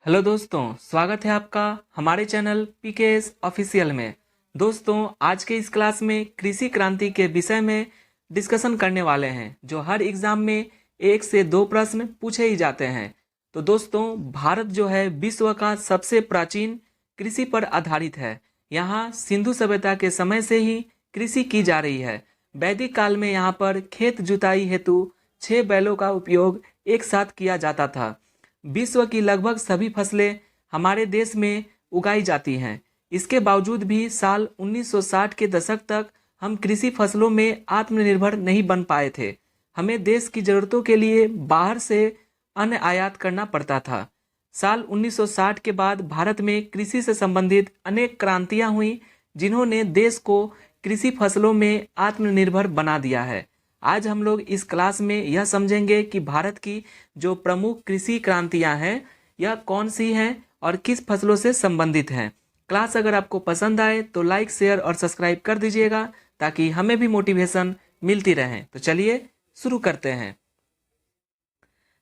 Hello दोस्तों, स्वागत है आपका हमारे चैनल पीकेएस ऑफिशियल में। दोस्तों, आज के इस क्लास में कृषि क्रांति के विषय में डिस्कशन करने वाले हैं, जो हर एग्जाम में 1 से 2 प्रश्न पूछे ही जाते हैं। तो दोस्तों, भारत जो है विश्व का सबसे प्राचीन कृषि पर आधारित है। यहाँ सिंधु सभ्यता के समय से ही कृषि की जा रही है। वैदिक काल में यहाँ पर खेत जुताई हेतु 6 बैलों का उपयोग एक साथ किया जाता था। विश्व की लगभग सभी फसलें हमारे देश में उगाई जाती हैं। इसके बावजूद भी साल 1960 के दशक तक हम कृषि फसलों में आत्मनिर्भर नहीं बन पाए थे। हमें देश की ज़रूरतों के लिए बाहर से अन्न आयात करना पड़ता था। साल 1960 के बाद भारत में कृषि से संबंधित अनेक क्रांतियां हुई, जिन्होंने देश को कृषि फसलों में आत्मनिर्भर बना दिया है। आज हम लोग इस क्लास में यह समझेंगे कि भारत की जो प्रमुख कृषि क्रांतियां हैं यह कौन सी हैं और किस फसलों से संबंधित हैं। क्लास अगर आपको पसंद आए तो लाइक, शेयर और सब्सक्राइब कर दीजिएगा, ताकि हमें भी मोटिवेशन मिलती रहे। तो चलिए शुरू करते हैं।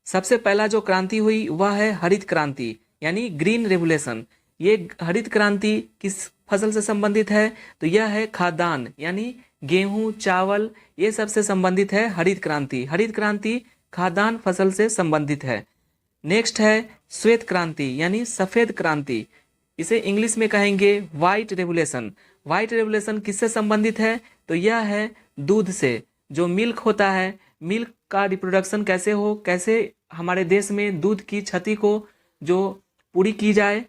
सबसे पहला जो क्रांति हुई वह है हरित क्रांति, यानी ग्रीन रेवोल्यूशन। ये हरित क्रांति किस फसल से संबंधित है? तो यह है खाद्यान्न, यानी गेहूं, चावल, ये सब से संबंधित है हरित क्रांति। हरित क्रांति खाद्यान्न फसल से संबंधित है। नेक्स्ट है श्वेत क्रांति, यानी सफेद क्रांति। इसे इंग्लिश में कहेंगे व्हाइट रेवोल्यूशन। व्हाइट रेवोल्यूशन किससे संबंधित है? तो यह है दूध से। जो मिल्क होता है, मिल्क का रिप्रोडक्शन कैसे हो, कैसे हमारे देश में दूध की क्षति को जो पूरी की जाए,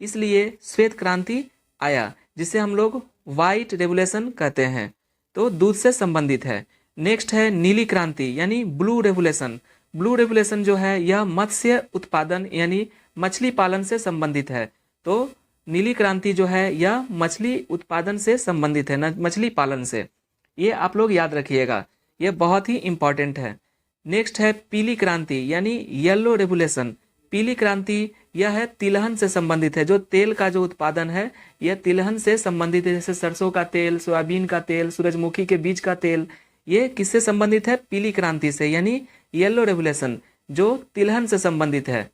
इसलिए श्वेत क्रांति आया, जिसे हम लोग व्हाइट रेवोल्यूशन कहते हैं। तो दूध से संबंधित है। नेक्स्ट है नीली क्रांति, यानी ब्लू रेवोल्यूशन। ब्लू रेवोल्यूशन जो है यह मत्स्य उत्पादन यानी मछली पालन से संबंधित है। तो नीली क्रांति जो है यह मछली उत्पादन से संबंधित है, न मछली पालन से। ये आप लोग याद रखिएगा, ये बहुत ही इंपॉर्टेंट है। नेक्स्ट है पीली क्रांति, यानी येलो रेवोल्यूशन। पीली क्रांति यह है तिलहन से संबंधित है। जो तेल का जो उत्पादन है यह तिलहन से संबंधित है, जैसे सरसों का तेल, सोयाबीन का तेल, सूरजमुखी के बीज का तेल। ये किससे संबंधित है? पीली क्रांति से, यानी येलो रेवोल्यूशन, जो तिलहन से संबंधित है।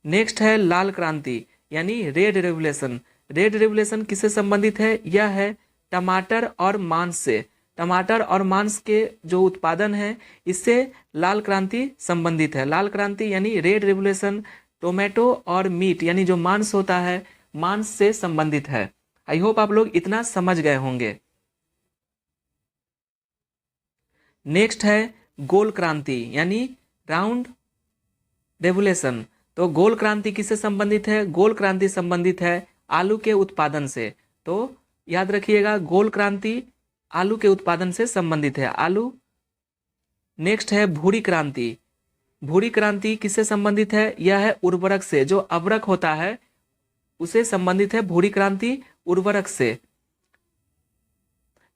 नेक्स्ट है लाल क्रांति, यानी रेड रेवोल्यूशन। रेड रेवोल्यूशन किससे संबंधित है? यह है टमाटर और मांस से। टमाटर और मांस के जो उत्पादन है इससे लाल क्रांति संबंधित है। लाल क्रांति यानी रेड रेवोल्यूशन टोमेटो और मीट, यानी जो मांस होता है, मांस से संबंधित है। आई होप आप लोग इतना समझ गए होंगे। नेक्स्ट है गोल क्रांति, यानी राउंड रेवोल्यूशन। तो गोल क्रांति किससे संबंधित है? गोल क्रांति संबंधित है आलू के उत्पादन से। तो याद रखिएगा, गोल क्रांति आलू के उत्पादन से संबंधित है, आलू। नेक्स्ट है भूरी क्रांति। भूरी क्रांति किससे संबंधित है? यह है उर्वरक से। जो अवरक होता है उसे संबंधित है भूरी क्रांति, उर्वरक से।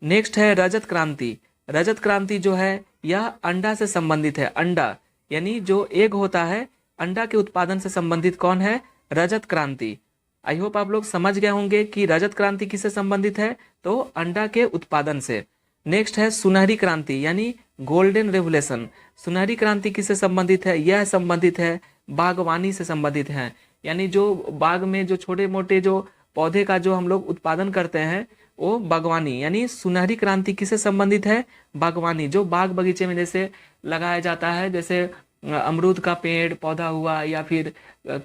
नेक्स्ट है रजत क्रांति। रजत क्रांति जो है यह अंडा से संबंधित है। अंडा यानी जो एग होता है, अंडा के उत्पादन से संबंधित कौन है? रजत क्रांति। आई होप आप लोग समझ गए होंगे कि रजत क्रांति किससे संबंधित है, तो अंडा के उत्पादन से। नेक्स्ट है सुनहरी क्रांति, यानी गोल्डन रेवोल्यूशन। सुनहरी क्रांति किससे संबंधित है? यह संबंधित है बागवानी से संबंधित है, यानी जो बाग में जो छोटे मोटे जो पौधे का जो हम लोग उत्पादन करते हैं वो बागवानी, यानी सुनहरी क्रांति किससे संबंधित है? बागवानी। जो बाग बगीचे में जैसे लगाया जाता है, जैसे अमरूद का पेड़ पौधा हुआ, या फिर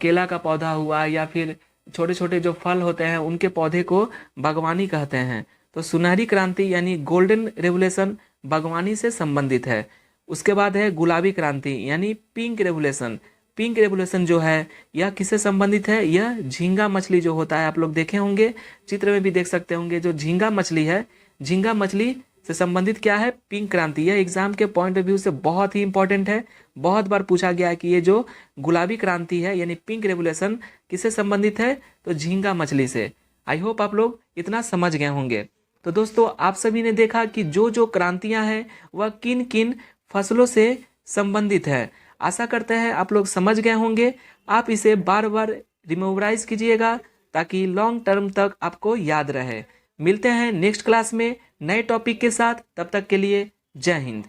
केला का पौधा हुआ, या फिर छोटे छोटे जो फल होते हैं उनके पौधे को बागवानी कहते हैं। तो सुनहरी क्रांति यानी गोल्डन रेवोल्यूशन बागवानी से संबंधित है। उसके बाद है गुलाबी क्रांति, यानी पिंक रेवोल्यूशन। पिंक रेवोल्यूशन जो है यह किससे संबंधित है? यह झींगा मछली जो होता है, आप लोग देखे होंगे, चित्र में भी देख सकते होंगे, जो झींगा मछली है, झींगा मछली से संबंधित क्या है? पिंक क्रांति। यह एग्जाम के पॉइंट ऑफ व्यू से बहुत ही इंपॉर्टेंट है। बहुत बार पूछा गया है कि ये जो गुलाबी क्रांति है यानी पिंक रेवोल्यूशन किससे संबंधित है? तो झींगा मछली से। आई होप आप लोग इतना समझ गए होंगे। तो दोस्तों, आप सभी ने देखा कि जो जो क्रांतियां हैं वह किन किन फसलों से संबंधित है। आशा करते हैं आप लोग समझ गए होंगे। आप इसे बार बार रिमेमोराइज कीजिएगा, ताकि लॉन्ग टर्म तक आपको याद रहे। मिलते हैं नेक्स्ट क्लास में नए टॉपिक के साथ। तब तक के लिए जय हिंद।